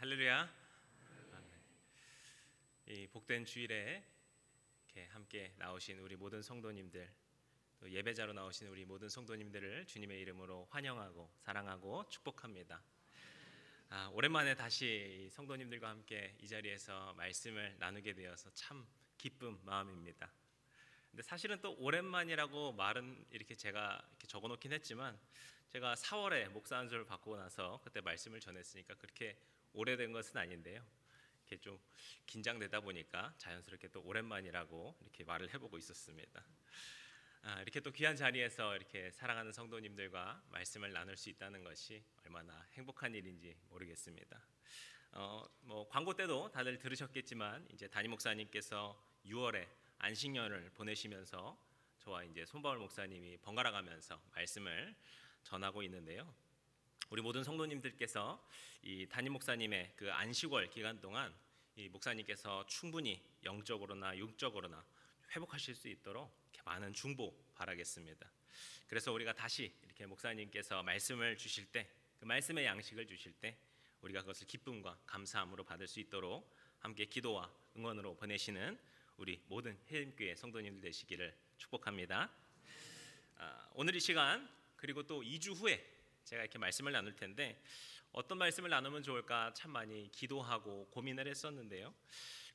할렐루야. 이 복된 주일에 이렇게 함께 나오신 우리 모든 성도님들, 또 예배자로 나오신 우리 모든 성도님들을 주님의 이름으로 환영하고 사랑하고 축복합니다. 오랜만에 다시 성도님들과 함께 이 자리에서 말씀을 나누게 되어서 참 기쁜 마음입니다. 근데 사실은 또 오랜만이라고 말은 이렇게 제가 이렇게 적어놓긴 했지만, 제가 4월에 목사 안수를 받고 나서 그때 말씀을 전했으니까 그렇게 오래된 것은 아닌데요. 이렇게 좀 긴장되다 보니까 자연스럽게 또 오랜만이라고 이렇게 말을 해보고 있었습니다. 이렇게 또 귀한 자리에서 이렇게 사랑하는 성도님들과 말씀을 나눌 수 있다는 것이 얼마나 행복한 일인지 모르겠습니다. 광고 때도 다들 들으셨겠지만, 이제 담임 목사님께서 6월에 안식년을 보내시면서 저와 이제 손바울 목사님이 번갈아 가면서 말씀을 전하고 있는데요. 우리 모든 성도님들께서 이 담임 목사님의 그 안식월 기간 동안 이 목사님께서 충분히 영적으로나 육적으로나 회복하실 수 있도록 이렇게 많은 중보 바라겠습니다. 그래서 우리가 다시 이렇게 목사님께서 말씀을 주실 때, 그 말씀의 양식을 주실 때 우리가 그것을 기쁨과 감사함으로 받을 수 있도록 함께 기도와 응원으로 보내시는 우리 모든 해림교회 성도님들 되시기를 축복합니다. 오늘 이 시간, 그리고 또 2주 후에 제가 이렇게 말씀을 나눌 텐데, 어떤 말씀을 나누면 좋을까 참 많이 기도하고 고민을 했었는데요.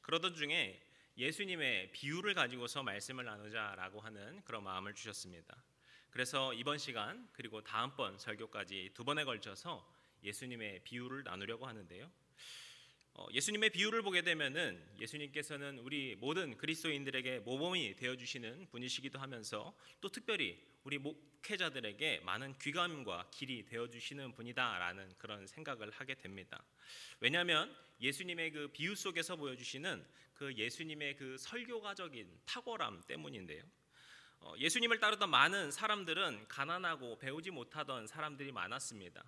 그러던 중에 예수님의 비유를 가지고서 말씀을 나누자라고 하는 그런 마음을 주셨습니다. 그래서 이번 시간 그리고 다음번 설교까지 2번에 걸쳐서 예수님의 비유를 나누려고 하는데요. 예수님의 비유를 보게 되면은 예수님께서는 우리 모든 그리스도인들에게 모범이 되어주시는 분이시기도 하면서, 또 특별히 우리 목회자들에게 많은 귀감과 길이 되어주시는 분이다라는 그런 생각을 하게 됩니다. 왜냐하면 예수님의 그 비유 속에서 보여주시는 그 예수님의 그 설교가적인 탁월함 때문인데요. 예수님을 따르던 많은 사람들은 가난하고 배우지 못하던 사람들이 많았습니다.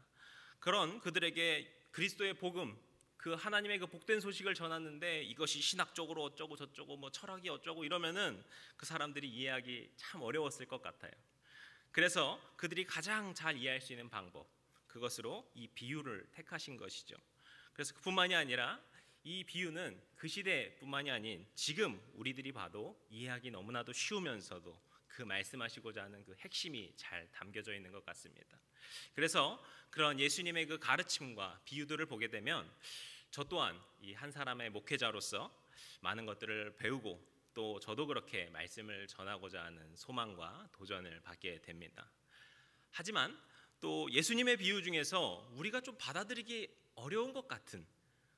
그런 그들에게 그리스도의 복음, 그 하나님의 그 복된 소식을 전하는데 이것이 신학적으로 어쩌고 저쩌고 뭐 철학이 어쩌고 이러면은 그 사람들이 이해하기 참 어려웠을 것 같아요. 그래서 그들이 가장 잘 이해할 수 있는 방법, 그것으로 이 비유를 택하신 것이죠. 그래서 그뿐만이 아니라 이 비유는 그 시대뿐만이 아닌 지금 우리들이 봐도 이해하기 너무나도 쉬우면서도 그 말씀하시고자 하는 그 핵심이 잘 담겨져 있는 것 같습니다. 그래서 그런 예수님의 그 가르침과 비유들을 보게 되면 저 또한 이 한 사람의 목회자로서 많은 것들을 배우고, 또 저도 그렇게 말씀을 전하고자 하는 소망과 도전을 받게 됩니다. 하지만 또 예수님의 비유 중에서 우리가 좀 받아들이기 어려운 것 같은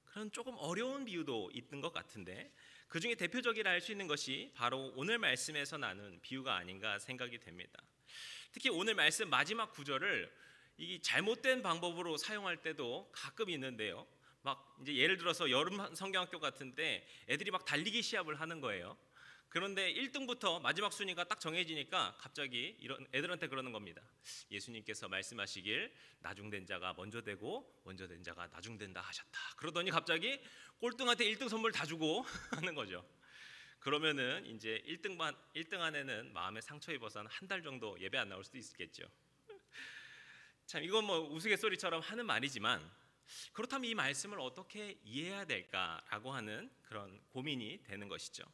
그런 조금 어려운 비유도 있는 것 같은데, 그 중에 대표적이라 할 수 있는 것이 바로 오늘 말씀에서 나눈 비유가 아닌가 생각이 됩니다. 특히 오늘 말씀 마지막 구절을 이 잘못된 방법으로 사용할 때도 가끔 있는데요. 막 이제 예를 들어서 여름 성경학교 같은데 애들이 막 달리기 시합을 하는 거예요. 그런데 1등부터 마지막 순위가 딱 정해지니까 갑자기 이런 애들한테 그러는 겁니다. 예수님께서 말씀하시길 나중된 자가 먼저 되고 먼저 된 자가 나중된다 하셨다. 그러더니 갑자기 꼴등한테 1등 선물 다 주고 하는 거죠. 그러면은 이제 1등 안에는 마음에 상처 입어서 한 달 정도 예배 안 나올 수도 있겠죠. 참 이건 뭐 우스갯소리처럼 하는 말이지만, 그렇다면 이 말씀을 어떻게 이해해야 될까라고 하는 그런 고민이 되는 것이죠.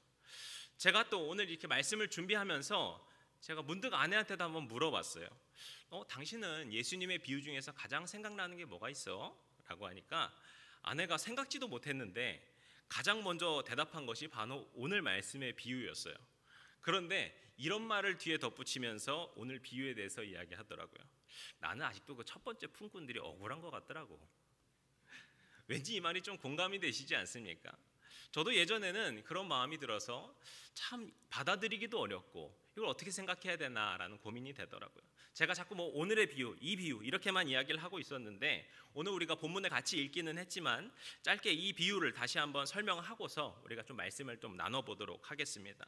제가 또 오늘 이렇게 말씀을 준비하면서 제가 문득 아내한테도 한번 물어봤어요. 당신은 예수님의 비유 중에서 가장 생각나는 게 뭐가 있어? 라고 하니까 아내가 생각지도 못했는데 가장 먼저 대답한 것이 바로 오늘 말씀의 비유였어요. 그런데 이런 말을 뒤에 덧붙이면서 오늘 비유에 대해서 이야기하더라고요. 나는 아직도 그 첫 번째 품꾼들이 억울한 것 같더라고. 왠지 이 말이 좀 공감이 되시지 않습니까? 저도 예전에는 그런 마음이 들어서 참 받아들이기도 어렵고 이걸 어떻게 생각해야 되나라는 고민이 되더라고요. 제가 자꾸 뭐 오늘의 비유, 이 비유 이렇게만 이야기를 하고 있었는데, 오늘 우리가 본문에 같이 읽기는 했지만 짧게 이 비유를 다시 한번 설명하고서 우리가 좀 말씀을 좀 나눠보도록 하겠습니다.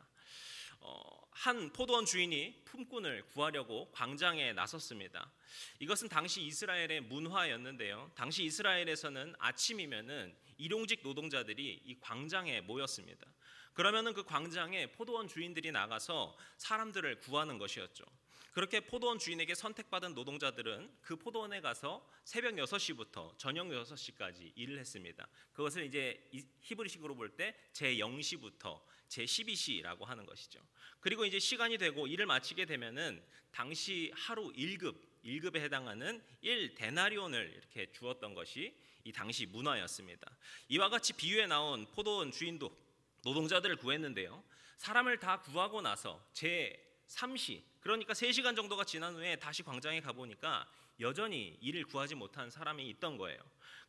한 포도원 주인이 품꾼을 구하려고 광장에 나섰습니다. 이것은 당시 이스라엘의 문화였는데요. 당시 이스라엘에서는 아침이면은 일용직 노동자들이 이 광장에 모였습니다. 그러면은 그 광장에 포도원 주인들이 나가서 사람들을 구하는 것이었죠. 그렇게 포도원 주인에게 선택받은 노동자들은 그 포도원에 가서 새벽 6시부터 저녁 6시까지 일을 했습니다. 그것을 이제 히브리식으로 볼 때 제0시부터 제12시라고 하는 것이죠. 그리고 이제 시간이 되고 일을 마치게 되면은 당시 하루 1급에 해당하는 1데나리온을 이렇게 주었던 것이 이 당시 문화였습니다. 이와 같이 비유에 나온 포도원 주인도 노동자들을 구했는데요. 사람을 다 구하고 나서 제3시, 그러니까 3시간 정도가 지난 후에 다시 광장에 가보니까 여전히 일을 구하지 못한 사람이 있던 거예요.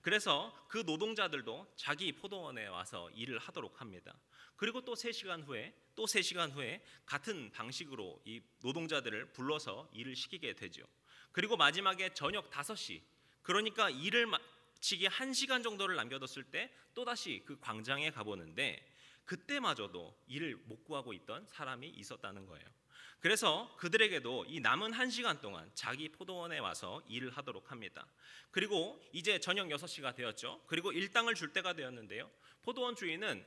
그래서 그 노동자들도 자기 포도원에 와서 일을 하도록 합니다. 그리고 또 3시간 후에 또 3시간 후에 같은 방식으로 이 노동자들을 불러서 일을 시키게 되죠. 그리고 마지막에 저녁 5시, 그러니까 일을 마치기 1시간 정도를 남겨뒀을 때 또다시 그 광장에 가보는데 그때마저도 일을 못 구하고 있던 사람이 있었다는 거예요. 그래서 그들에게도 이 남은 1시간 동안 자기 포도원에 와서 일을 하도록 합니다. 그리고 이제 저녁 6시가 되었죠. 그리고 일당을 줄 때가 되었는데요. 포도원 주인은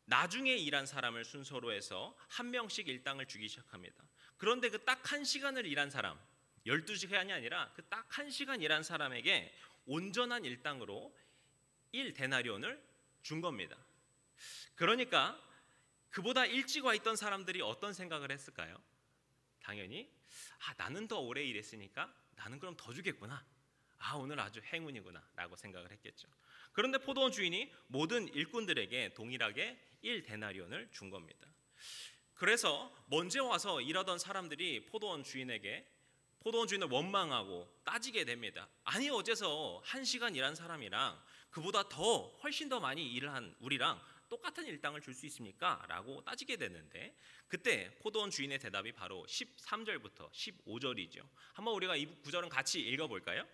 나중에 일한 사람을 순서로 해서 한 명씩 일당을 주기 시작합니다. 그런데 그 딱 1시간을 일한 사람, 12시간이 아니라 그 딱 1시간 일한 사람에게 온전한 일당으로 1데나리온을 준 겁니다. 그러니까 그보다 일찍 와 있던 사람들이 어떤 생각을 했을까요? 당연히 나는 더 오래 일했으니까 나는 그럼 더 주겠구나. 오늘 아주 행운이구나 라고 생각을 했겠죠. 그런데 포도원 주인이 모든 일꾼들에게 동일하게 1데나리온을 준 겁니다. 그래서 먼저 와서 일하던 사람들이 포도원 주인을 원망하고 따지게 됩니다. 아니 어째서 1시간 일한 사람이랑 그보다 훨씬 더 많이 일을 한 우리랑 똑같은 일당을 줄 수 있습니까? 라고 따지게 되는데 그때 포도원 주인의 대답이 바로 13절부터 15절이죠. 한번 우리가 이 구절은 같이 읽어볼까요?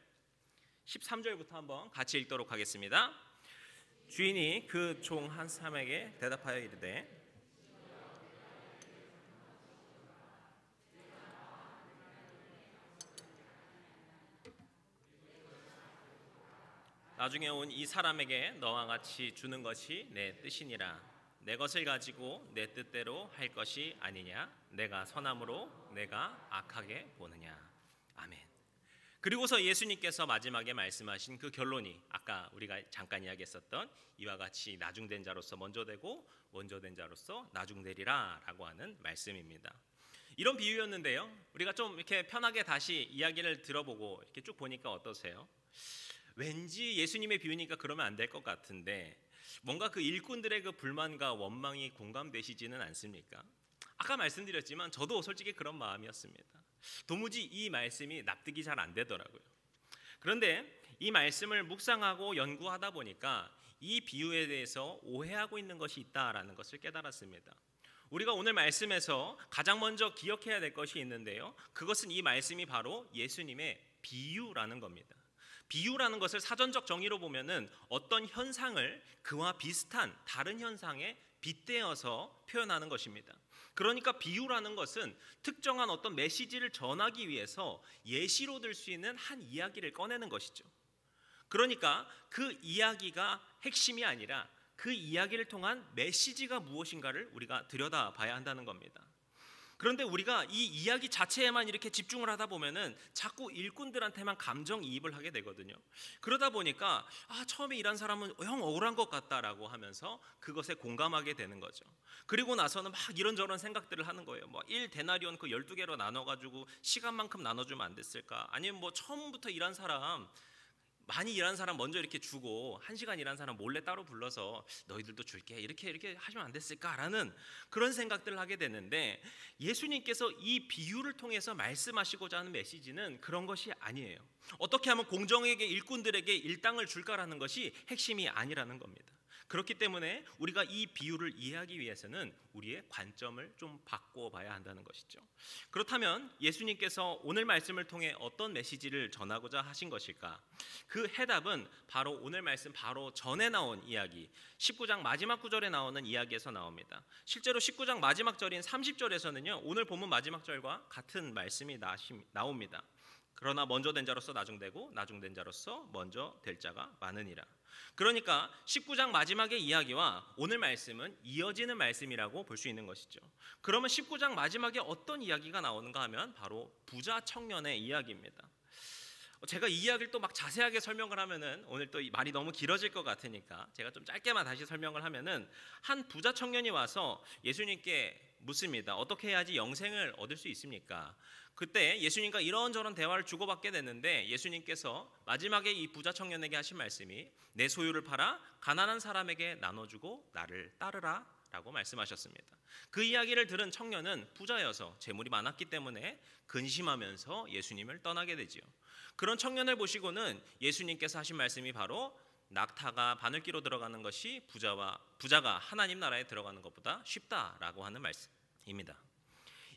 13절부터 한번 같이 읽도록 하겠습니다. 주인이 그 종 한 사람에게 대답하여 이르되 나중에 온 이 사람에게 너와 같이 주는 것이 내 뜻이니라. 내 것을 가지고 내 뜻대로 할 것이 아니냐. 내가 선함으로 내가 악하게 보느냐. 아멘. 그리고서 예수님께서 마지막에 말씀하신 그 결론이 아까 우리가 잠깐 이야기했었던 이와 같이 나중된 자로서 먼저 되고 먼저 된 자로서 나중되리라 라고 하는 말씀입니다. 이런 비유였는데요. 우리가 좀 이렇게 편하게 다시 이야기를 들어보고 이렇게 쭉 보니까 어떠세요? 왠지 예수님의 비유니까 그러면 안 될 것 같은데 뭔가 그 일꾼들의 그 불만과 원망이 공감되시지는 않습니까? 아까 말씀드렸지만 저도 솔직히 그런 마음이었습니다. 도무지 이 말씀이 납득이 잘 안 되더라고요. 그런데 이 말씀을 묵상하고 연구하다 보니까 이 비유에 대해서 오해하고 있는 것이 있다라는 것을 깨달았습니다. 우리가 오늘 말씀에서 가장 먼저 기억해야 될 것이 있는데요. 그것은 이 말씀이 바로 예수님의 비유라는 겁니다. 비유라는 것을 사전적 정의로 보면은 어떤 현상을 그와 비슷한 다른 현상에 빗대어서 표현하는 것입니다. 그러니까 비유라는 것은 특정한 어떤 메시지를 전하기 위해서 예시로 들 수 있는 한 이야기를 꺼내는 것이죠. 그러니까 그 이야기가 핵심이 아니라 그 이야기를 통한 메시지가 무엇인가를 우리가 들여다봐야 한다는 겁니다. 그런데 우리가 이 이야기 자체에만 이렇게 집중을 하다 보면은 자꾸 일꾼들한테만 감정이입을 하게 되거든요. 그러다 보니까 처음에 일한 사람은 형 억울한 것 같다라고 하면서 그것에 공감하게 되는 거죠. 그리고 나서는 막 이런저런 생각들을 하는 거예요. 1데나리온 그 12개로 나눠가지고 시간만큼 나눠주면 안 됐을까? 아니면 처음부터 일한 사람 많이 일한 사람 먼저 이렇게 주고 1시간 일한 사람 몰래 따로 불러서 너희들도 줄게 이렇게 하시면 안 됐을까라는 그런 생각들을 하게 되는데 예수님께서 이 비유를 통해서 말씀하시고자 하는 메시지는 그런 것이 아니에요. 어떻게 하면 공정에게 일꾼들에게 일당을 줄까라는 것이 핵심이 아니라는 겁니다. 그렇기 때문에 우리가 이 비유를 이해하기 위해서는 우리의 관점을 좀 바꿔봐야 한다는 것이죠. 그렇다면 예수님께서 오늘 말씀을 통해 어떤 메시지를 전하고자 하신 것일까? 그 해답은 바로 오늘 말씀 바로 전에 나온 이야기 19장 마지막 구절에 나오는 이야기에서 나옵니다. 실제로 19장 마지막 절인 30절에서는요 오늘 본문 마지막 절과 같은 말씀이 나옵니다. 그러나 먼저 된 자로서 나중되고 나중된 자로서 먼저 될 자가 많으니라. 그러니까 19장 마지막의 이야기와 오늘 말씀은 이어지는 말씀이라고 볼 수 있는 것이죠. 그러면 19장 마지막에 어떤 이야기가 나오는가 하면 바로 부자 청년의 이야기입니다. 제가 이 이야기를 또 막 자세하게 설명을 하면은 오늘 또 말이 너무 길어질 것 같으니까 제가 좀 짧게만 다시 설명을 하면은, 한 부자 청년이 와서 예수님께 묻습니다. 어떻게 해야지 영생을 얻을 수 있습니까? 그때 예수님과 이런저런 대화를 주고받게 됐는데, 예수님께서 마지막에 이 부자 청년에게 하신 말씀이 내 소유를 팔아 가난한 사람에게 나눠주고 나를 따르라 라고 말씀하셨습니다. 그 이야기를 들은 청년은 부자여서 재물이 많았기 때문에 근심하면서 예수님을 떠나게 되지요. 그런 청년을 보시고는 예수님께서 하신 말씀이 바로 낙타가 바늘기로 들어가는 것이 부자가 하나님 나라에 들어가는 것보다 쉽다라고 하는 말씀입니다.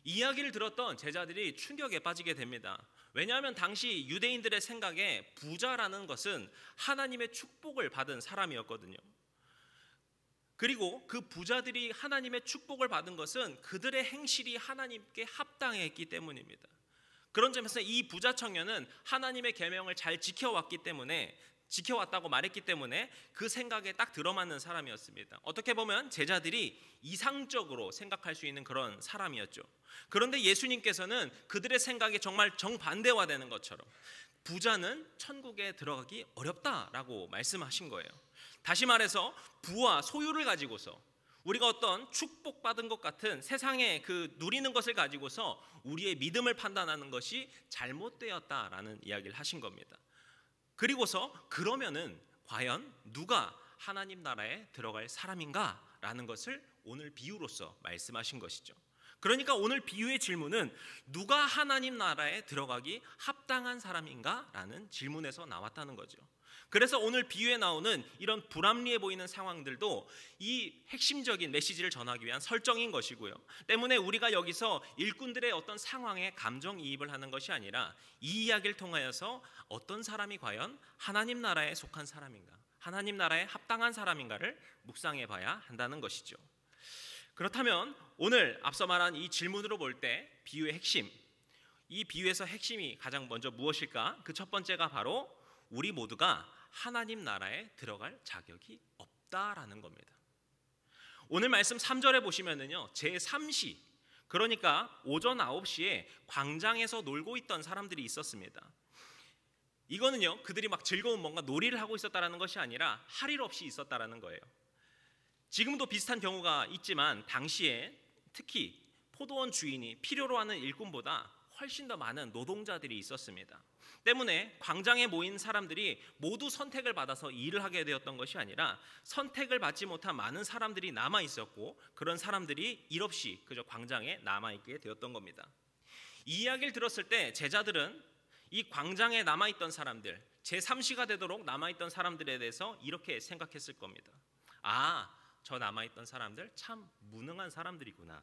이 이야기를 들었던 제자들이 충격에 빠지게 됩니다. 왜냐하면 당시 유대인들의 생각에 부자라는 것은 하나님의 축복을 받은 사람이었거든요. 그리고 그 부자들이 하나님의 축복을 받은 것은 그들의 행실이 하나님께 합당했기 때문입니다. 그런 점에서 이 부자 청년은 하나님의 계명을 잘 지켜왔다고 말했기 때문에 그 생각에 딱 들어맞는 사람이었습니다. 어떻게 보면 제자들이 이상적으로 생각할 수 있는 그런 사람이었죠. 그런데 예수님께서는 그들의 생각이 정말 정반대화되는 것처럼 부자는 천국에 들어가기 어렵다라고 말씀하신 거예요. 다시 말해서 부와 소유를 가지고서 우리가 어떤 축복받은 것 같은 세상에 그 누리는 것을 가지고서 우리의 믿음을 판단하는 것이 잘못되었다라는 이야기를 하신 겁니다. 그리고서 그러면은 과연 누가 하나님 나라에 들어갈 사람인가라는 것을 오늘 비유로서 말씀하신 것이죠. 그러니까 오늘 비유의 질문은 누가 하나님 나라에 들어가기 합당한 사람인가라는 질문에서 나왔다는 거죠. 그래서 오늘 비유에 나오는 이런 불합리해 보이는 상황들도 이 핵심적인 메시지를 전하기 위한 설정인 것이고요. 때문에 우리가 여기서 일꾼들의 어떤 상황에 감정이입을 하는 것이 아니라 이 이야기를 통하여서 어떤 사람이 과연 하나님 나라에 속한 사람인가, 하나님 나라에 합당한 사람인가를 묵상해 봐야 한다는 것이죠. 그렇다면 오늘 앞서 말한 이 질문으로 볼 때 비유의 핵심, 이 비유에서 핵심이 가장 먼저 무엇일까? 그 첫 번째가 바로 우리 모두가 하나님 나라에 들어갈 자격이 없다라는 겁니다. 오늘 말씀 3절에 보시면은요, 제3시, 그러니까 오전 9시에 광장에서 놀고 있던 사람들이 있었습니다. 이거는요, 그들이 막 즐거운 뭔가 놀이를 하고 있었다라는 것이 아니라 할 일 없이 있었다라는 거예요. 지금도 비슷한 경우가 있지만 당시에 특히 포도원 주인이 필요로 하는 일꾼보다 훨씬 더 많은 노동자들이 있었습니다. 때문에 광장에 모인 사람들이 모두 선택을 받아서 일을 하게 되었던 것이 아니라 선택을 받지 못한 많은 사람들이 남아 있었고, 그런 사람들이 일 없이 그저 광장에 남아 있게 되었던 겁니다. 이 이야기를 들었을 때 제자들은 이 광장에 남아 있던 사람들, 제3시가 되도록 남아 있던 사람들에 대해서 이렇게 생각했을 겁니다. 아, 저 남아 있던 사람들 참 무능한 사람들이구나.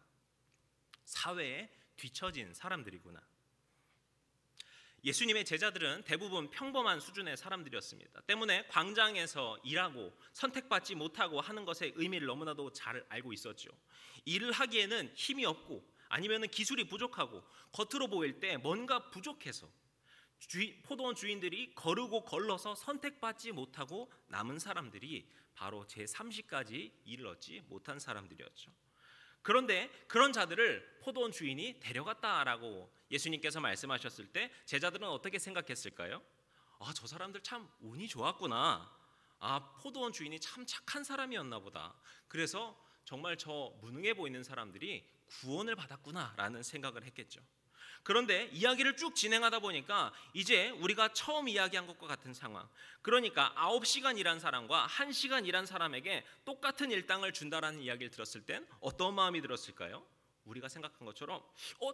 사회에 뒤처진 사람들이구나. 예수님의 제자들은 대부분 평범한 수준의 사람들이었습니다. 때문에 광장에서 일하고 선택받지 못하고 하는 것의 의미를 너무나도 잘 알고 있었죠. 일을 하기에는 힘이 없고 아니면 기술이 부족하고 겉으로 보일 때 뭔가 부족해서 포도원 주인들이 거르고 걸러서 선택받지 못하고 남은 사람들이 바로 제3시까지 일을 얻지 못한 사람들이었죠. 그런데 그런 자들을 포도원 주인이 데려갔다라고 예수님께서 말씀하셨을 때 제자들은 어떻게 생각했을까요? 아, 저 사람들 참 운이 좋았구나. 아, 포도원 주인이 참 착한 사람이었나 보다. 그래서 정말 저 무능해 보이는 사람들이 구원을 받았구나라는 생각을 했겠죠. 그런데 이야기를 쭉 진행하다 보니까 이제 우리가 처음 이야기한 것과 같은 상황, 그러니까 9시간 일한 사람과 1시간 일한 사람에게 똑같은 일당을 준다라는 이야기를 들었을 땐 어떤 마음이 들었을까요? 우리가 생각한 것처럼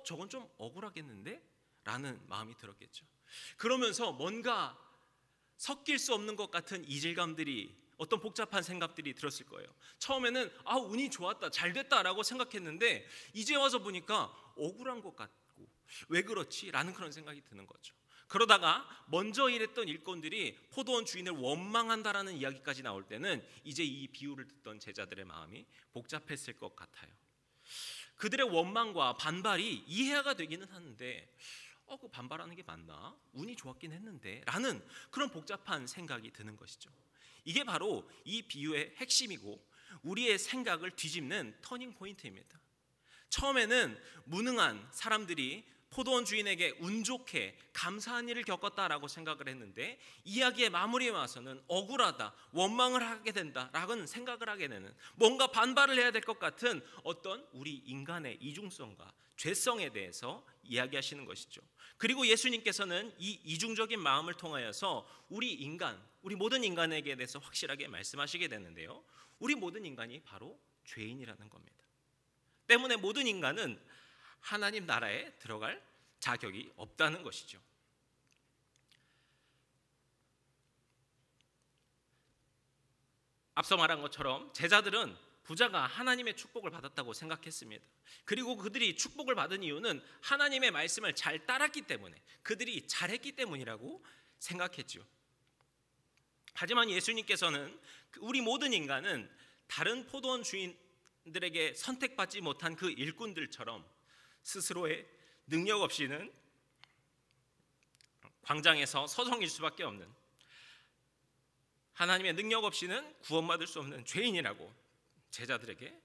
저건 좀 억울하겠는데? 라는 마음이 들었겠죠. 그러면서 뭔가 섞일 수 없는 것 같은 이질감들이, 어떤 복잡한 생각들이 들었을 거예요. 처음에는 운이 좋았다, 잘 됐다라고 생각했는데 이제 와서 보니까 억울한 것 같고 왜 그렇지? 라는 그런 생각이 드는 거죠. 그러다가 먼저 일했던 일꾼들이 포도원 주인을 원망한다라는 이야기까지 나올 때는 이제 이 비유를 듣던 제자들의 마음이 복잡했을 것 같아요. 그들의 원망과 반발이 이해가 되기는 하는데 그 반발하는 게 맞나? 운이 좋았긴 했는데 라는 그런 복잡한 생각이 드는 것이죠. 이게 바로 이 비유의 핵심이고 우리의 생각을 뒤집는 터닝 포인트입니다. 처음에는 무능한 사람들이 포도원 주인에게 운 좋게 감사한 일을 겪었다라고 생각을 했는데 이야기의 마무리에 와서는 억울하다, 원망을 하게 된다라는 생각을 하게 되는, 뭔가 반발을 해야 될 것 같은 어떤 우리 인간의 이중성과 죄성에 대해서 이야기하시는 것이죠. 그리고 예수님께서는 이 이중적인 마음을 통하여서 우리 모든 인간에게 대해서 확실하게 말씀하시게 되는데요. 우리 모든 인간이 바로 죄인이라는 겁니다. 때문에 모든 인간은 하나님 나라에 들어갈 자격이 없다는 것이죠. 앞서 말한 것처럼 제자들은 부자가 하나님의 축복을 받았다고 생각했습니다. 그리고 그들이 축복을 받은 이유는 하나님의 말씀을 잘 따랐기 때문에, 그들이 잘했기 때문이라고 생각했죠. 하지만 예수님께서는 우리 모든 인간은 다른 포도원 주인들에게 선택받지 못한 그 일꾼들처럼 스스로의 능력 없이는 광장에서 서성일 수밖에 없는, 하나님의 능력 없이는 구원받을 수 없는 죄인이라고 제자들에게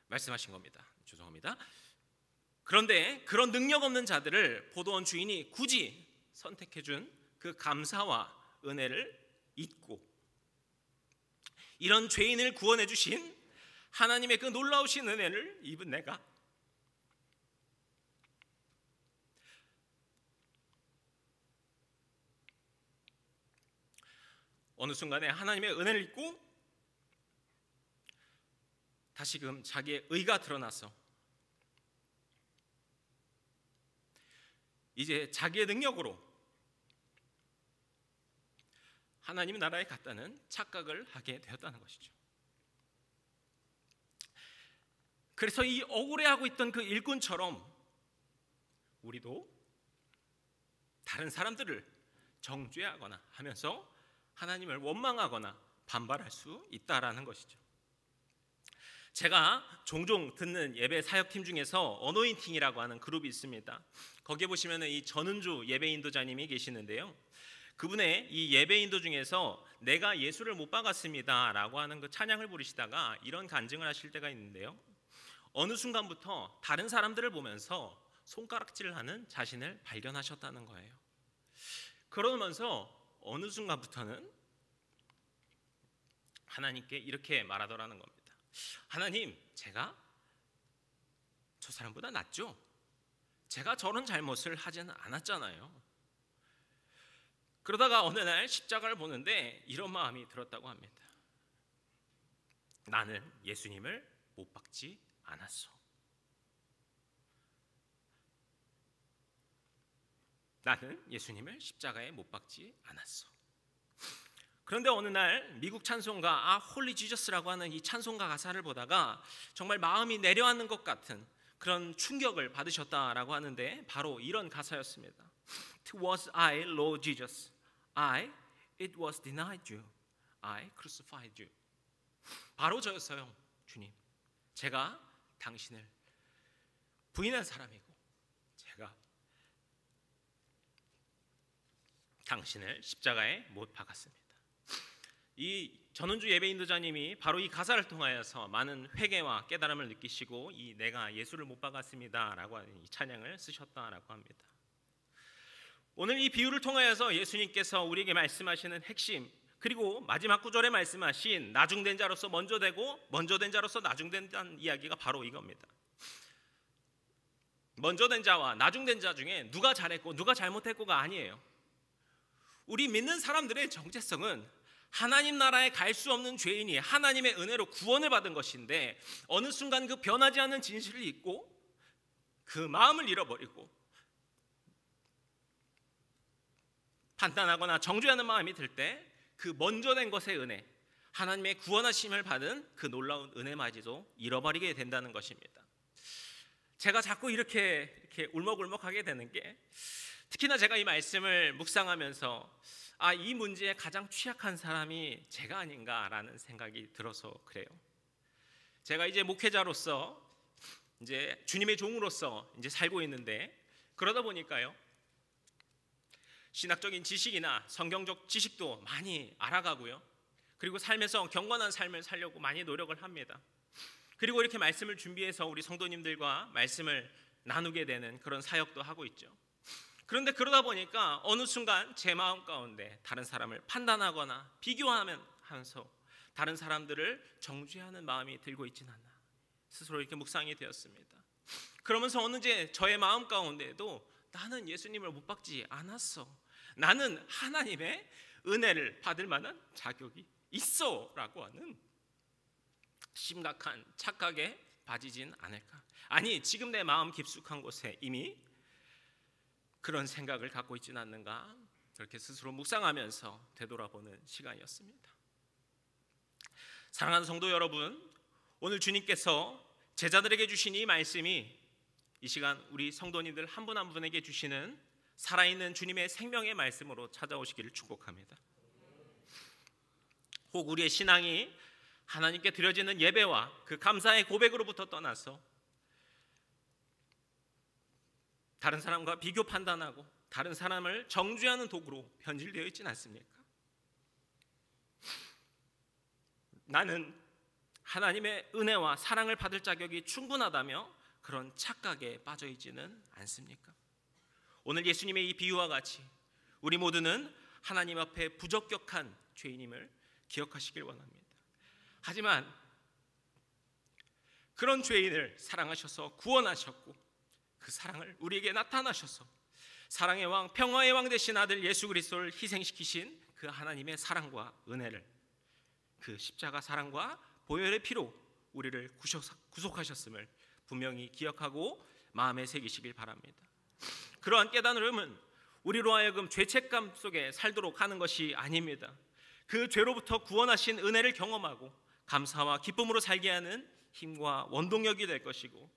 말씀하신 겁니다. 죄송합니다. 그런데 그런 능력 없는 자들을 포도원 주인이 굳이 선택해준 그 감사와 은혜를 잊고 이런 죄인을 구원해 주신 하나님의 그 놀라우신 은혜를 입은 내가 어느 순간에 하나님의 은혜를 잊고 다시금 자기의 의가 드러나서 이제 자기의 능력으로 하나님 나라에 갔다는 착각을 하게 되었다는 것이죠. 그래서 이 억울해하고 있던 그 일꾼처럼 우리도 다른 사람들을 정죄하거나 하면서 하나님을 원망하거나 반발할 수 있다라는 것이죠. 제가 종종 듣는 예배 사역팀 중에서 어노인팅이라고 하는 그룹이 있습니다. 거기에 보시면 이 전은주 예배 인도자님이 계시는데요. 그분의 이 예배 인도 중에서 내가 예수를 못 박았습니다 라고 하는 그 찬양을 부르시다가 이런 간증을 하실 때가 있는데요. 어느 순간부터 다른 사람들을 보면서 손가락질을 하는 자신을 발견하셨다는 거예요. 그러면서 어느 순간부터는 하나님께 이렇게 말하더라는 겁니다. 하나님, 제가 저 사람보다 낫죠? 제가 저런 잘못을 하지는 않았잖아요. 그러다가 어느 날 십자가를 보는데 이런 마음이 들었다고 합니다. 나는 예수님을 못 박지 않았어. 나는 예수님을 십자가에 못 박지 않았어. 그런데 어느 날 미국 찬송가 홀리 지저스라고 하는 이 찬송가 가사를 보다가 정말 마음이 내려앉는 것 같은 그런 충격을 받으셨다라고 하는데 바로 이런 가사였습니다. It was I, Lord Jesus. It was denied you. I crucified you. 바로 저였어요, 주님. 제가 당신을 부인한 사람이고 제가 당신을 십자가에 못 박았습니다. 이 전은주 예배 인도자님이 바로 이 가사를 통하여서 많은 회개와 깨달음을 느끼시고 이 내가 예수를 못 박았습니다라고 하는 이 찬양을 쓰셨다라고 합니다. 오늘 이 비유를 통하여서 예수님께서 우리에게 말씀하시는 핵심, 그리고 마지막 구절에 말씀하신 나중된 자로서 먼저 되고 먼저 된 자로서 나중된다는 이야기가 바로 이겁니다. 먼저 된 자와 나중된 자 중에 누가 잘했고 누가 잘못했고가 아니에요. 우리 믿는 사람들의 정체성은 하나님 나라에 갈 수 없는 죄인이 하나님의 은혜로 구원을 받은 것인데 어느 순간 그 변하지 않는 진실을 잊고 그 마음을 잃어버리고 판단하거나 정죄하는 마음이 들 때 그 먼저 된 것의 은혜, 하나님의 구원하심을 받은 그 놀라운 은혜마저도 잃어버리게 된다는 것입니다. 제가 자꾸 이렇게 울먹울먹하게 되는 게, 특히나 제가 이 말씀을 묵상하면서 이 문제에 가장 취약한 사람이 제가 아닌가라는 생각이 들어서 그래요. 제가 이제 목회자로서 이제 주님의 종으로서 이제 살고 있는데, 그러다 보니까요, 신학적인 지식이나 성경적 지식도 많이 알아가고요, 그리고 삶에서 경건한 삶을 살려고 많이 노력을 합니다. 그리고 이렇게 말씀을 준비해서 우리 성도님들과 말씀을 나누게 되는 그런 사역도 하고 있죠. 그런데 그러다 보니까 어느 순간 제 마음 가운데 다른 사람을 판단하거나 비교하면서 다른 사람들을 정죄하는 마음이 들고 있지는 않나, 스스로 이렇게 묵상이 되었습니다. 그러면서 어느 제 저의 마음 가운데에도 나는 예수님을 못 받지 않았어, 나는 하나님의 은혜를 받을 만한 자격이 있어 라고 하는 심각한 착각에 빠지진 않을까. 아니, 지금 내 마음 깊숙한 곳에 이미 그런 생각을 갖고 있지는 않는가, 그렇게 스스로 묵상하면서 되돌아보는 시간이었습니다. 사랑하는 성도 여러분, 오늘 주님께서 제자들에게 주신 이 말씀이 이 시간 우리 성도님들 한 분 한 분에게 주시는 살아있는 주님의 생명의 말씀으로 찾아오시기를 축복합니다. 혹 우리의 신앙이 하나님께 드려지는 예배와 그 감사의 고백으로부터 떠나서 다른 사람과 비교 판단하고 다른 사람을 정죄하는 도구로 변질되어 있지는 않습니까? 나는 하나님의 은혜와 사랑을 받을 자격이 충분하다며 그런 착각에 빠져 있지는 않습니까? 오늘 예수님의 이 비유와 같이 우리 모두는 하나님 앞에 부적격한 죄인임을 기억하시길 원합니다. 하지만 그런 죄인을 사랑하셔서 구원하셨고, 그 사랑을 우리에게 나타나셔서 사랑의 왕, 평화의 왕 되신 아들 예수 그리스도를 희생시키신 그 하나님의 사랑과 은혜를, 그 십자가 사랑과 보혈의 피로 우리를 구속하셨음을 분명히 기억하고 마음에 새기시길 바랍니다. 그러한 깨달음은 우리로 하여금 죄책감 속에 살도록 하는 것이 아닙니다. 그 죄로부터 구원하신 은혜를 경험하고 감사와 기쁨으로 살게 하는 힘과 원동력이 될 것이고,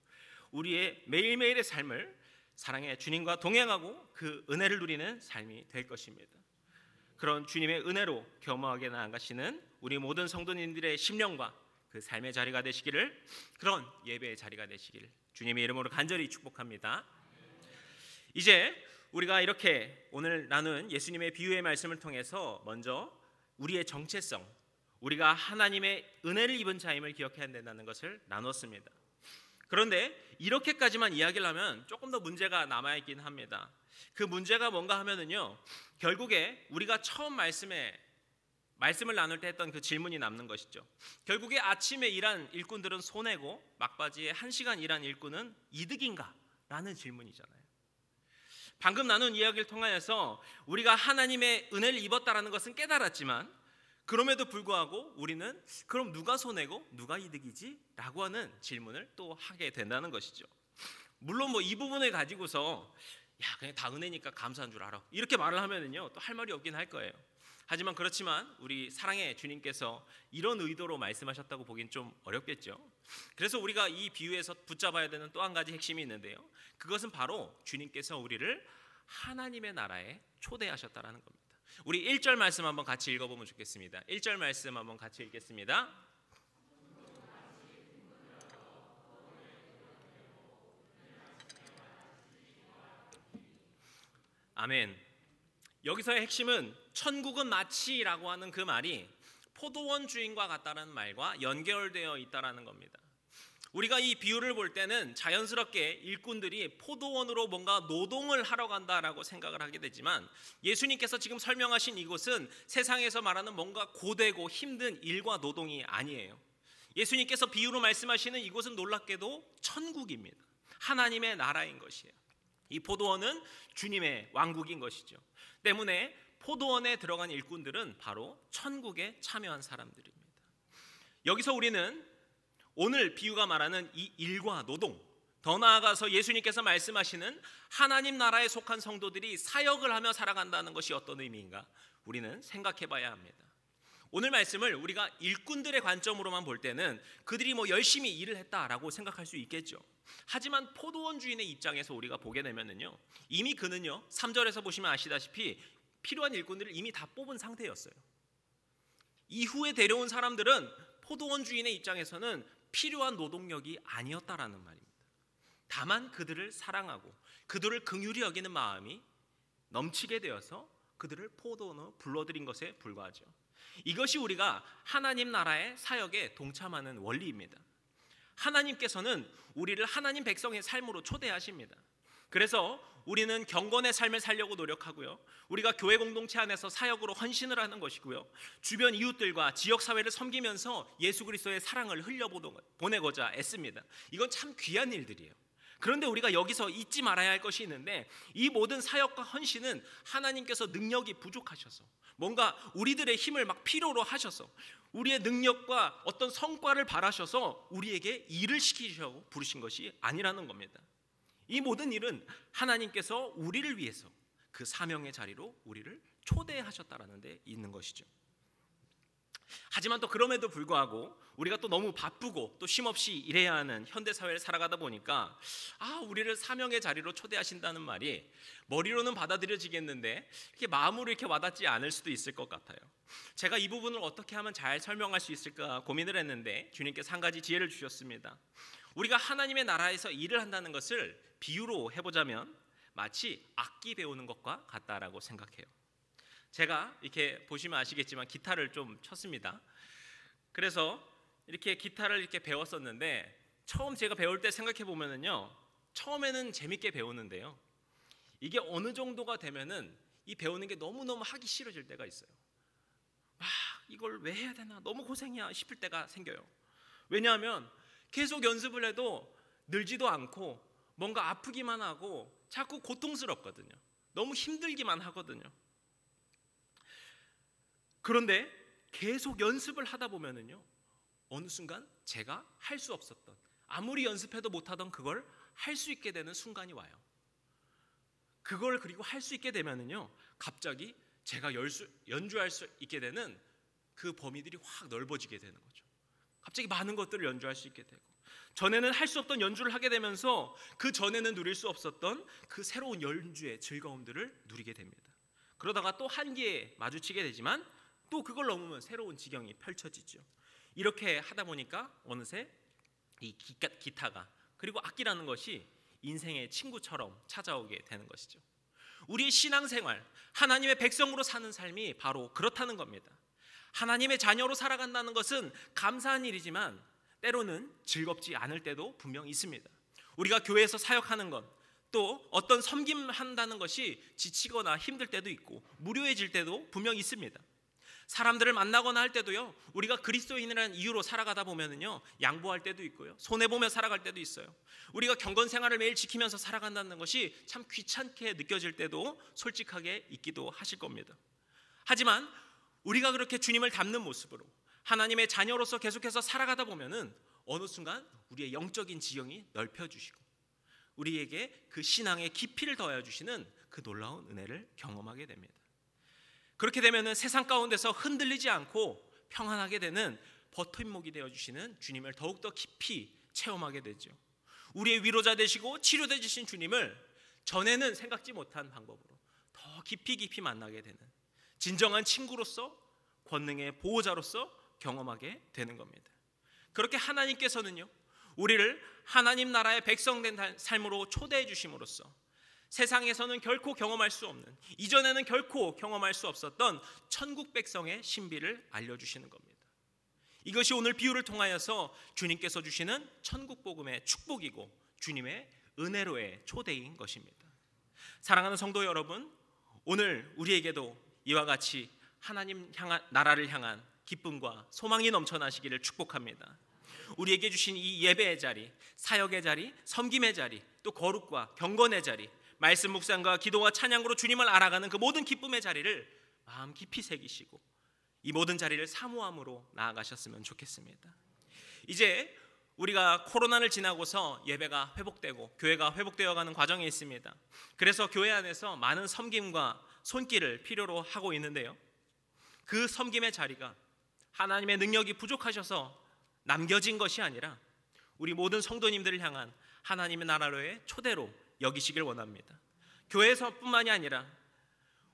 우리의 매일매일의 삶을 사랑의 주님과 동행하고 그 은혜를 누리는 삶이 될 것입니다. 그런 주님의 은혜로 겸허하게 나아가시는 우리 모든 성도님들의 심령과 그 삶의 자리가 되시기를, 그런 예배의 자리가 되시기를 주님의 이름으로 간절히 축복합니다. 이제 우리가 이렇게 오늘 나눈 예수님의 비유의 말씀을 통해서 먼저 우리의 정체성, 우리가 하나님의 은혜를 입은 자임을 기억해야 된다는 것을 나눴습니다. 그런데 이렇게까지만 이야기를 하면 조금 더 문제가 남아있긴 합니다. 그 문제가 뭔가 하면은요, 결국에 우리가 처음 말씀을 나눌 때 했던 그 질문이 남는 것이죠. 결국에 아침에 일한 일꾼들은 손해고 막바지에 1시간 일한 일꾼은 이득인가? 라는 질문이잖아요. 방금 나눈 이야기를 통하여서 우리가 하나님의 은혜를 입었다라는 것은 깨달았지만, 그럼에도 불구하고 우리는 그럼 누가 손해고 누가 이득이지? 라고 하는 질문을 또 하게 된다는 것이죠. 물론 이 부분을 가지고서 야, 그냥 다 은혜니까 감사한 줄 알아, 이렇게 말을 하면은요 또 할 말이 없긴 할 거예요. 하지만 그렇지만 우리 사랑의 주님께서 이런 의도로 말씀하셨다고 보기엔 좀 어렵겠죠. 그래서 우리가 이 비유에서 붙잡아야 되는 또 한 가지 핵심이 있는데요, 그것은 바로 주님께서 우리를 하나님의 나라에 초대하셨다라는 겁니다. 우리 1절 말씀 한번 같이 읽어보면 좋겠습니다. 1절 말씀 한번 같이 읽겠습니다. 아멘. 여기서의 핵심은 천국은 마치라고 하는 그 말이 포도원 주인과 같다는 말과 연결되어 있다는 겁니다. 우리가 이 비유를 볼 때는 자연스럽게 일꾼들이 포도원으로 뭔가 노동을 하러 간다라고 생각을 하게 되지만, 예수님께서 지금 설명하신 이곳은 세상에서 말하는 뭔가 고되고 힘든 일과 노동이 아니에요. 예수님께서 비유로 말씀하시는 이곳은 놀랍게도 천국입니다. 하나님의 나라인 것이에요. 이 포도원은 주님의 왕국인 것이죠. 때문에 포도원에 들어간 일꾼들은 바로 천국에 참여한 사람들입니다. 여기서 우리는 오늘 비유가 말하는 이 일과 노동, 더 나아가서 예수님께서 말씀하시는 하나님 나라에 속한 성도들이 사역을 하며 살아간다는 것이 어떤 의미인가 우리는 생각해 봐야 합니다. 오늘 말씀을 우리가 일꾼들의 관점으로만 볼 때는 그들이 열심히 일을 했다라고 생각할 수 있겠죠. 하지만 포도원 주인의 입장에서 우리가 보게 되면은요, 이미 그는요 3절에서 보시면 아시다시피 필요한 일꾼들을 이미 다 뽑은 상태였어요. 이후에 데려온 사람들은 포도원 주인의 입장에서는 필요한 노동력이 아니었다라는 말입니다. 다만 그들을 사랑하고 그들을 긍휼히 여기는 마음이 넘치게 되어서 그들을 포도원으로 불러들인 것에 불과하죠. 이것이 우리가 하나님 나라의 사역에 동참하는 원리입니다. 하나님께서는 우리를 하나님 백성의 삶으로 초대하십니다. 그래서 우리는 경건의 삶을 살려고 노력하고요, 우리가 교회 공동체 안에서 사역으로 헌신을 하는 것이고요, 주변 이웃들과 지역사회를 섬기면서 예수 그리스도의 사랑을 흘려보내고자 애씁니다. 이건 참 귀한 일들이에요. 그런데 우리가 여기서 잊지 말아야 할 것이 있는데, 이 모든 사역과 헌신은 하나님께서 능력이 부족하셔서, 뭔가 우리들의 힘을 막 필요로 하셔서, 우리의 능력과 어떤 성과를 바라셔서 우리에게 일을 시키시려고 부르신 것이 아니라는 겁니다. 이 모든 일은 하나님께서 우리를 위해서 그 사명의 자리로 우리를 초대하셨다라는 데 있는 것이죠. 하지만 또 그럼에도 불구하고 우리가 또 너무 바쁘고 또 쉼없이 일해야 하는 현대사회를 살아가다 보니까 우리를 사명의 자리로 초대하신다는 말이 머리로는 받아들여지겠는데 이렇게 마음으로 이렇게 와닿지 않을 수도 있을 것 같아요. 제가 이 부분을 어떻게 하면 잘 설명할 수 있을까 고민을 했는데 주님께서 한 가지 지혜를 주셨습니다. 우리가 하나님의 나라에서 일을 한다는 것을 비유로 해보자면 마치 악기 배우는 것과 같다라고 생각해요. 제가 이렇게 보시면 아시겠지만 기타를 좀 쳤습니다. 그래서 이렇게 기타를 이렇게 배웠었는데, 처음 제가 배울 때 생각해 보면은요, 처음에는 재밌게 배우는데요, 이게 어느 정도가 되면은 이 배우는 게 너무너무 하기 싫어질 때가 있어요. 이걸 왜 해야 되나, 너무 고생이야 싶을 때가 생겨요. 왜냐하면 계속 연습을 해도 늘지도 않고 뭔가 아프기만 하고 자꾸 고통스럽거든요. 너무 힘들기만 하거든요. 그런데 계속 연습을 하다 보면은요, 어느 순간 제가 할 수 없었던, 아무리 연습해도 못하던 그걸 할 수 있게 되는 순간이 와요. 그걸 그리고 할 수 있게 되면은요, 갑자기 제가 연주할 수 있게 되는 그 범위들이 확 넓어지게 되는 거죠. 갑자기 많은 것들을 연주할 수 있게 되고, 전에는 할 수 없던 연주를 하게 되면서 그 전에는 누릴 수 없었던 그 새로운 연주의 즐거움들을 누리게 됩니다. 그러다가 또 한계에 마주치게 되지만 또 그걸 넘으면 새로운 지경이 펼쳐지죠. 이렇게 하다 보니까 어느새 이 기타가, 그리고 악기라는 것이 인생의 친구처럼 찾아오게 되는 것이죠. 우리의 신앙생활, 하나님의 백성으로 사는 삶이 바로 그렇다는 겁니다. 하나님의 자녀로 살아간다는 것은 감사한 일이지만 때로는 즐겁지 않을 때도 분명 있습니다. 우리가 교회에서 사역하는 것, 또 어떤 섬김한다는 것이 지치거나 힘들 때도 있고 무료해질 때도 분명 있습니다. 사람들을 만나거나 할 때도요, 우리가 그리스도인이라는 이유로 살아가다 보면은요, 양보할 때도 있고요, 손해보며 살아갈 때도 있어요. 우리가 경건 생활을 매일 지키면서 살아간다는 것이 참 귀찮게 느껴질 때도 솔직하게 있기도 하실 겁니다. 하지만 우리가 그렇게 주님을 닮는 모습으로 하나님의 자녀로서 계속해서 살아가다 보면은 어느 순간 우리의 영적인 지경이 넓혀주시고 우리에게 그 신앙의 깊이를 더해주시는 그 놀라운 은혜를 경험하게 됩니다. 그렇게 되면은 세상 가운데서 흔들리지 않고 평안하게 되는 버팀목이 되어주시는 주님을 더욱더 깊이 체험하게 되죠. 우리의 위로자 되시고 치료해 주신 주님을 전에는 생각지 못한 방법으로 더 깊이 만나게 되는, 진정한 친구로서, 권능의 보호자로서 경험하게 되는 겁니다. 그렇게 하나님께서는요, 우리를 하나님 나라의 백성된 삶으로 초대해 주심으로써 세상에서는 결코 경험할 수 없는, 이전에는 결코 경험할 수 없었던 천국 백성의 신비를 알려주시는 겁니다. 이것이 오늘 비유를 통하여서 주님께서 주시는 천국 복음의 축복이고 주님의 은혜로의 초대인 것입니다. 사랑하는 성도 여러분, 오늘 우리에게도 이와 같이 하나님 나라를 향한 기쁨과 소망이 넘쳐나시기를 축복합니다. 우리에게 주신 이 예배의 자리, 사역의 자리, 섬김의 자리, 또 거룩과 경건의 자리, 말씀 묵상과 기도와 찬양으로 주님을 알아가는 그 모든 기쁨의 자리를 마음 깊이 새기시고 이 모든 자리를 사모함으로 나아가셨으면 좋겠습니다. 이제 우리가 코로나를 지나고서 예배가 회복되고 교회가 회복되어가는 과정에 있습니다. 그래서 교회 안에서 많은 섬김과 손길을 필요로 하고 있는데요, 그 섬김의 자리가 하나님의 능력이 부족하셔서 남겨진 것이 아니라 우리 모든 성도님들을 향한 하나님의 나라로의 초대로 여기시길 원합니다. 교회에서뿐만이 아니라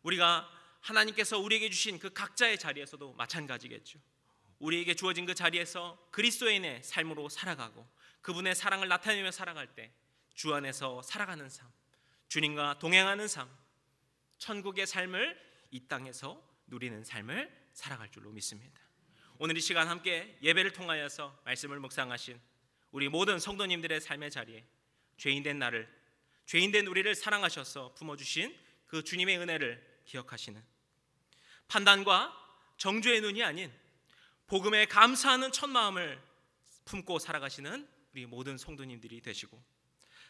우리가 하나님께서 우리에게 주신 그 각자의 자리에서도 마찬가지겠죠. 우리에게 주어진 그 자리에서 그리스도인의 삶으로 살아가고 그분의 사랑을 나타내며 살아갈 때 주 안에서 살아가는 삶, 주님과 동행하는 삶, 천국의 삶을 이 땅에서 누리는 삶을 살아갈 줄로 믿습니다. 오늘 이 시간 함께 예배를 통하여서 말씀을 묵상하신 우리 모든 성도님들의 삶의 자리에 죄인된 나를, 죄인된 우리를 사랑하셔서 품어주신 그 주님의 은혜를 기억하시는, 판단과 정죄의 눈이 아닌 복음에 감사하는 첫 마음을 품고 살아가시는 우리 모든 성도님들이 되시고,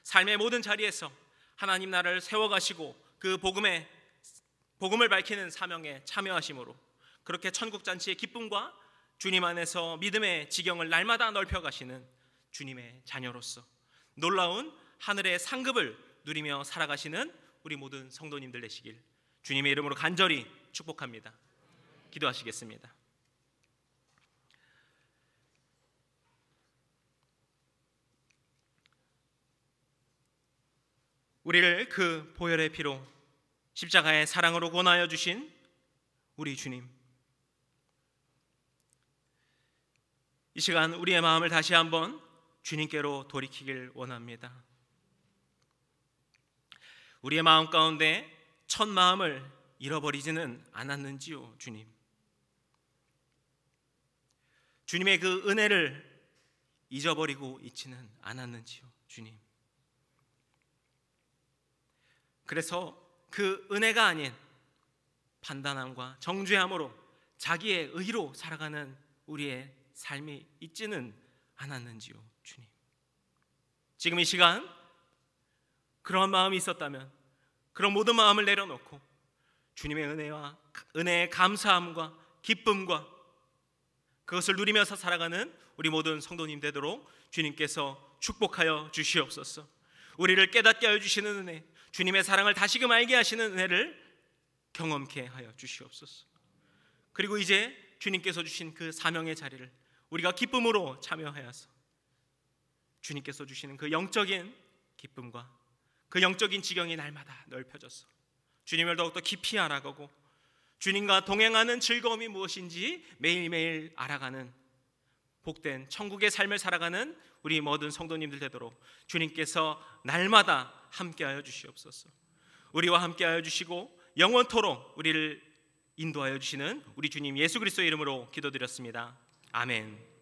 삶의 모든 자리에서 하나님 나라를 세워가시고 그 복음을 밝히는 사명에 참여하심으로 그렇게 천국잔치의 기쁨과 주님 안에서 믿음의 지경을 날마다 넓혀가시는 주님의 자녀로서 놀라운 하늘의 상급을 누리며 살아가시는 우리 모든 성도님들 되시길 주님의 이름으로 간절히 축복합니다. 기도하시겠습니다. 우리를 그 보혈의 피로 십자가의 사랑으로 구원하여 주신 우리 주님, 이 시간 우리의 마음을 다시 한번 주님께로 돌이키길 원합니다. 우리의 마음 가운데 첫 마음을 잃어버리지는 않았는지요, 주님. 주님의 그 은혜를 잊어버리고 있지는 않았는지요, 주님. 그래서 그 은혜가 아닌 판단함과 정죄함으로 자기의 의로 살아가는 우리의 삶이 있지는 않았는지요, 주님. 지금 이 시간 그런 마음이 있었다면 그런 모든 마음을 내려놓고 주님의 은혜의 감사함과 기쁨과 그것을 누리면서 살아가는 우리 모든 성도님 되도록 주님께서 축복하여 주시옵소서. 우리를 깨닫게 하여 주시는 은혜, 주님의 사랑을 다시금 알게 하시는 은혜를 경험케 하여 주시옵소서. 그리고 이제 주님께서 주신 그 사명의 자리를 우리가 기쁨으로 참여하여서 주님께서 주시는 그 영적인 기쁨과 그 영적인 지경이 날마다 넓혀져서 주님을 더욱더 깊이 알아가고 주님과 동행하는 즐거움이 무엇인지 매일매일 알아가는 복된 천국의 삶을 살아가는 우리 모든 성도님들 되도록 주님께서 날마다 함께하여 주시옵소서. 우리와 함께하여 주시고 영원토록 우리를 인도하여 주시는 우리 주님 예수 그리스도의 이름으로 기도드렸습니다. 아멘.